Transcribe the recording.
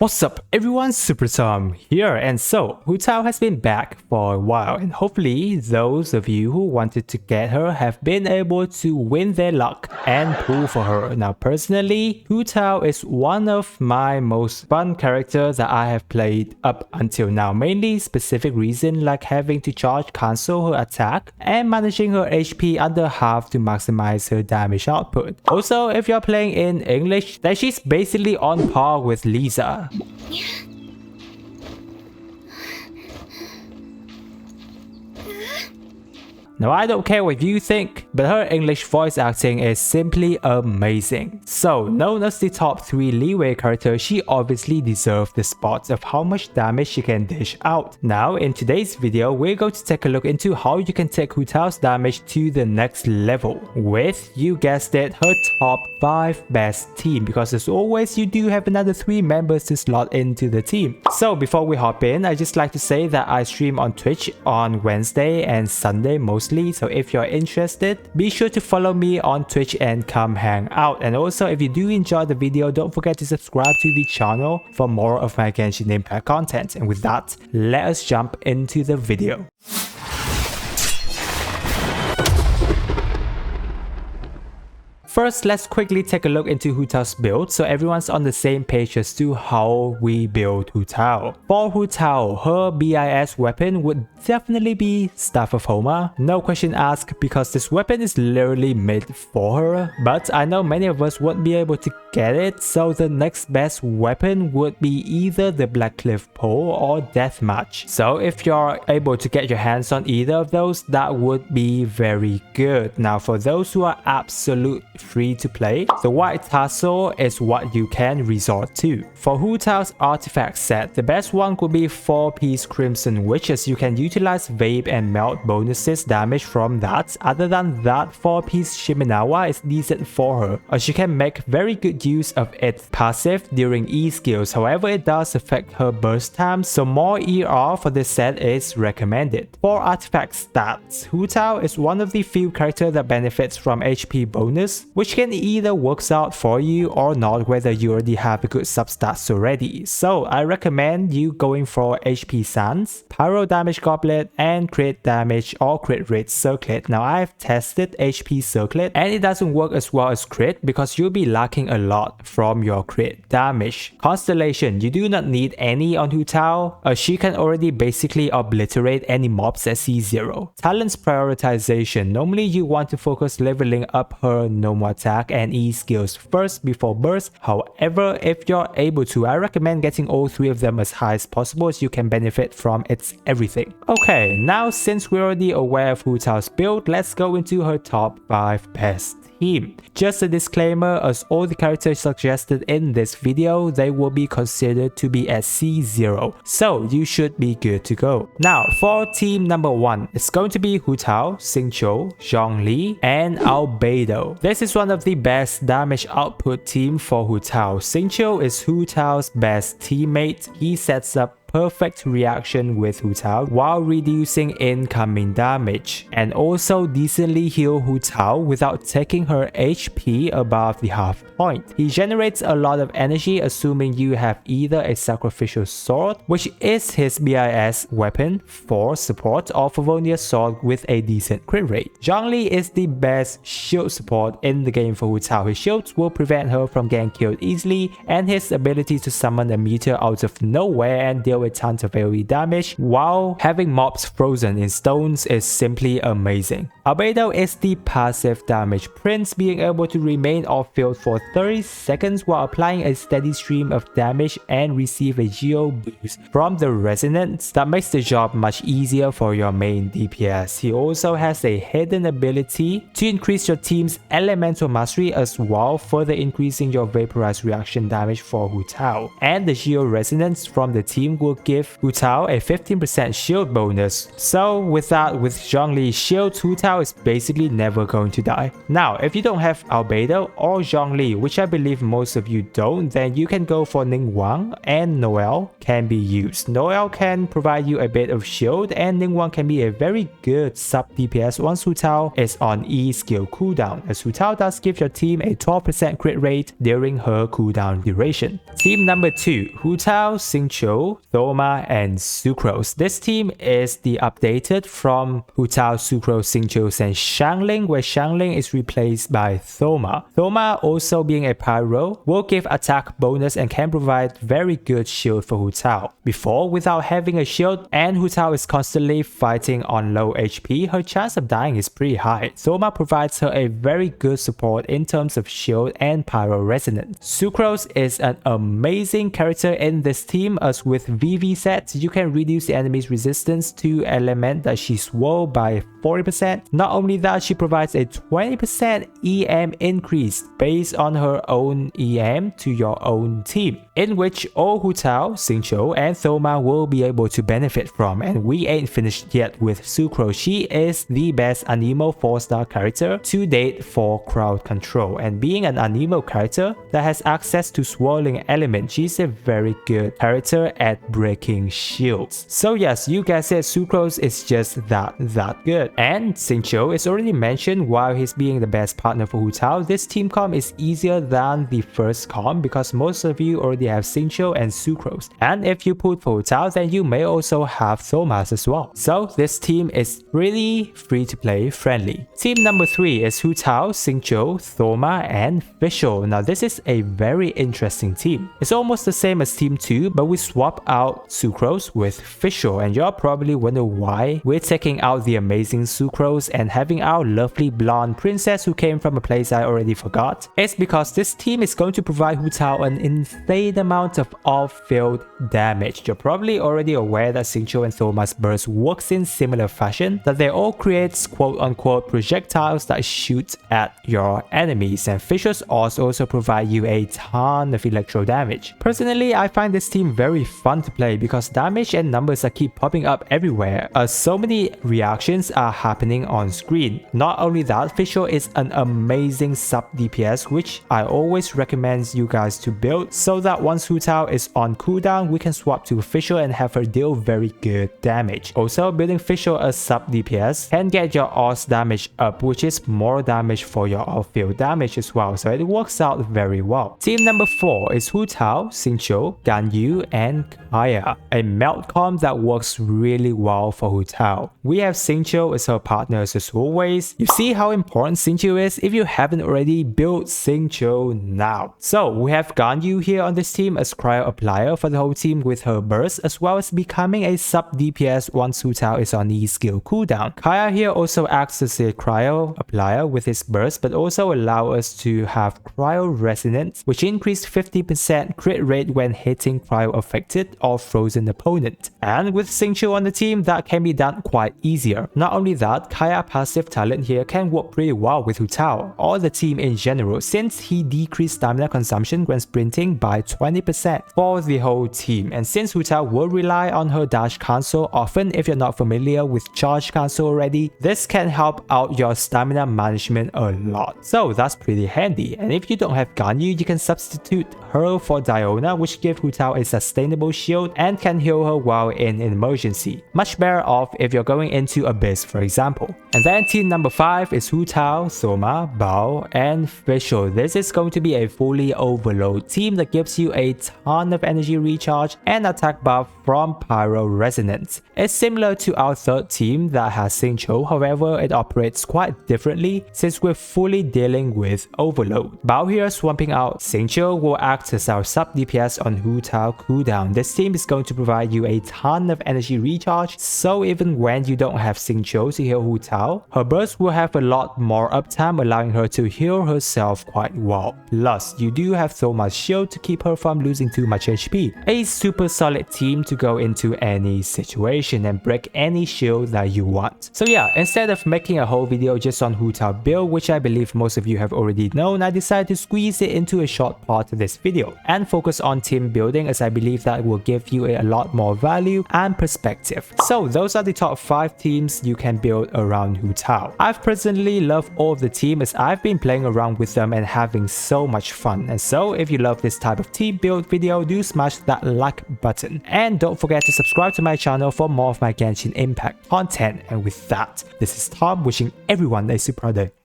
What's up everyone, SuperaTom here, and so Hu Tao has been back for a while, and hopefully those of you who wanted to get her have been able to win their luck and pull for her. Now personally, Hu Tao is one of my most fun characters that I have played up until now, mainly specific reason like having to charge cancel her attack and managing her HP under half to maximize her damage output. Also, if you're playing in English, then she's basically on par with Lisa. Now I don't care what you think, but her English voice acting is simply amazing. So, known as the top 3 leeway character, she obviously deserves the spot of how much damage she can dish out. Now in today's video, we're going to take a look into how you can take Hu Tao's damage to the next level with, you guessed it, her top 5 best team, because as always you do have another 3 members to slot into the team. So before we hop in, I just like to say that I stream on Twitch on Wednesday and Sunday mostly. So if you're interested, be sure to follow me on Twitch and come hang out. And also, if you do enjoy the video, don't forget to subscribe to the channel for more of my Genshin Impact content. And with that, let us jump into the video. First, let's quickly take a look into Hu Tao's build so everyone's on the same page as to how we build Hu Tao. For Hu Tao, her BIS weapon would definitely be Staff of Homa. No question asked, because this weapon is literally made for her. But I know many of us won't be able to get it, so the next best weapon would be either the Black Cliff Pole or Deathmatch. So if you're able to get your hands on either of those, that would be very good. Now for those who are absolute free to play, the White Tassel is what you can resort to. For Hu Tao's artifact set, the best one could be 4-piece Crimson Witch, as you can utilize Vape and Melt bonuses damage from that. Other than that, 4-piece Shimenawa is decent for her, as she can make very good use of its passive during E skills. However, it does affect her burst time, so more ER for this set is recommended. For artifact stats, Hu Tao is one of the few characters that benefits from HP bonus, which can either works out for you or not, whether you already have a good substats already. So I recommend you going for HP Sans, Pyro Damage Goblet, and Crit Damage or Crit Rate Circlet. Now I've tested HP Circlet and it doesn't work as well as Crit because you'll be lacking a lot from your crit damage. Constellation, you do not need any on Hu Tao, as she can already basically obliterate any mobs at C0. Talents prioritization, normally you want to focus leveling up her normal attack and E skills first before burst. However, if you're able to, I recommend getting all 3 of them as high as possible, as you can benefit from its everything. Okay, now since we're already aware of Hu Tao's build, let's go into her top 5 best team. Just a disclaimer, as all the characters suggested in this video, they will be considered to be at C0, so you should be good to go. Now for team number 1, it's going to be Hu Tao, Xingqiu, Zhongli, and Albedo. This is one of the best damage output team for Hu Tao. Xingqiu is Hu Tao's best teammate. He sets up perfect reaction with Hu Tao while reducing incoming damage, and also decently heal Hu Tao without taking her HP above the half point. He generates a lot of energy, assuming you have either a Sacrificial Sword, which is his BIS weapon for support, or Favonius Sword with a decent crit rate. Zhongli is the best shield support in the game for Hu Tao. His shields will prevent her from getting killed easily, and his ability to summon a meteor out of nowhere and deal with tons of AoE damage while having mobs frozen in stones is simply amazing. Albedo is the passive damage prince, being able to remain off field for 30 seconds while applying a steady stream of damage and receive a geo boost from the resonance that makes the job much easier for your main DPS. He also has a hidden ability to increase your team's elemental mastery as well, further increasing your vaporized reaction damage for Hu Tao. And the geo resonance from the team will give Hu Tao a 15% shield bonus. So with that, with Zhongli's shield, Hu Tao Tao is basically never going to die. Now, if you don't have Albedo or Zhongli, which I believe most of you don't, then you can go for Ningguang, and Noel can be used. Noel can provide you a bit of shield, and Ningguang can be a very good sub DPS once Hu Tao is on E skill cooldown, as Hu Tao does give your team a 12% crit rate during her cooldown duration. Team number 2, Hu Tao, Xingqiu, Thoma, and Sucrose. This team is the updated from Hu Tao, Sucrose, Xingqiu, and Xiangling, where Xiangling is replaced by Thoma. Thoma, also being a pyro, will give attack bonus and can provide very good shield for Hu Tao. Before, without having a shield and Hu Tao is constantly fighting on low HP, her chance of dying is pretty high. Thoma provides her a very good support in terms of shield and pyro resonance. Sucrose is an amazing character in this team, as with VV sets, you can reduce the enemy's resistance to element that she swole by 40%. Not only that, she provides a 20% EM increase based on her own EM to your own team, in which all Hu Tao, Xingqiu, and Thoma will be able to benefit from. And we ain't finished yet with Sucrose. She is the best Anemo 4-star character to date for crowd control, and being an Anemo character that has access to swirling element, she's a very good character at breaking shields. So yes, you guessed it, Sucrose is just that good. And Xingqiu is already mentioned. While he's being the best partner for Hu Tao, this team comp is easier than the first comp because most of you already have Xingqiu and Sucrose, and if you put for Hu Tao, then you may also have Thomas as well. So this team is really free to play friendly. Team number 3 is Hu Tao, Xingqiu, Thoma, and Fischl. Now this is a very interesting team. It's almost the same as team 2, but we swap out Sucrose with Fischl, and you're probably wondering why we're taking out the amazing Sucrose and having our lovely blonde princess who came from a place I already forgot. It's because this team is going to provide Hu Tao an insane amount of off-field damage. You're probably already aware that Xingqiu and Thoma's burst works in similar fashion, that they all create quote-unquote projectiles that shoot at your enemies, and Fischl's also provide you a ton of electro damage. Personally, I find this team very fun to play because damage and numbers that keep popping up everywhere, as so many reactions are happening on screen. Not only that, Fischl is an amazing sub DPS, which I always recommend you guys to build, so that once Hu Tao is on cooldown, we can swap to Fischl and have her deal very good damage. Also, building Fischl as sub DPS can get your OS damage up, which is more damage for your off-field damage as well, so it works out very well. Team number 4 is Hu Tao, Xingqiu, Ganyu, and Kaya, a melt comp that works really well for Hu Tao. We have Xingqiu as her partners as always. You see how important Xingqiu is? If you haven't already, build Xingqiu now. So we have Ganyu here on this team as cryo applier for the whole team with her burst, as well as becoming a sub DPS once Hu Tao is on E skill cooldown. Kaya here also acts as a cryo applier with his burst, but also allow us to have cryo resonance, which increased 50% crit rate when hitting cryo affected or frozen opponent. And with Xingqiu on the team, that can be done quite easier. Not only that, Kaya passive talent here can work pretty well with Hu Tao or the team in general, since he decreased stamina consumption when sprinting by 20% for the whole team. And since Hu Tao will rely on her dash cancel often, if you're not familiar with charge cancel already, this can help out your stamina management a lot. So that's pretty handy. And if you don't have Ganyu, you can substitute her for Diona, which gives Hu Tao a sustainable shield and can heal her while in an emergency. Much better off if you're going into Abyss, for example. And then team number 5 is Hu Tao, Thoma, Bao, and Fischl. This is going to be a fully overload team that gives you a ton of energy recharge and attack buff from Pyro Resonance. It's similar to our third team that has Xingqiu, however it operates quite differently since we're fully dealing with overload. Bao here swamping out Xingqiu will act as our sub DPS on Hu Tao cooldown. This team is going to provide you a ton of energy recharge, so even when you don't have Xingqiu to heal Hu Tao, her burst will have a lot more uptime, allowing her to heal herself quite well. Plus, you do have Thoma's shield to keep her from losing too much HP. A super solid team to go into any situation and break any shield that you want. So yeah, instead of making a whole video just on Hu Tao build, which I believe most of you have already known, I decided to squeeze it into a short part of this video and focus on team building, as I believe that will give you a lot more value and perspective. So those are the top 5 teams you can build around on Hu Tao. I've personally loved all of the team as I've been playing around with them and having so much fun. And so if you love this type of team build video, do smash that like button. And don't forget to subscribe to my channel for more of my Genshin Impact content. And with that, this is Tom wishing everyone a super day.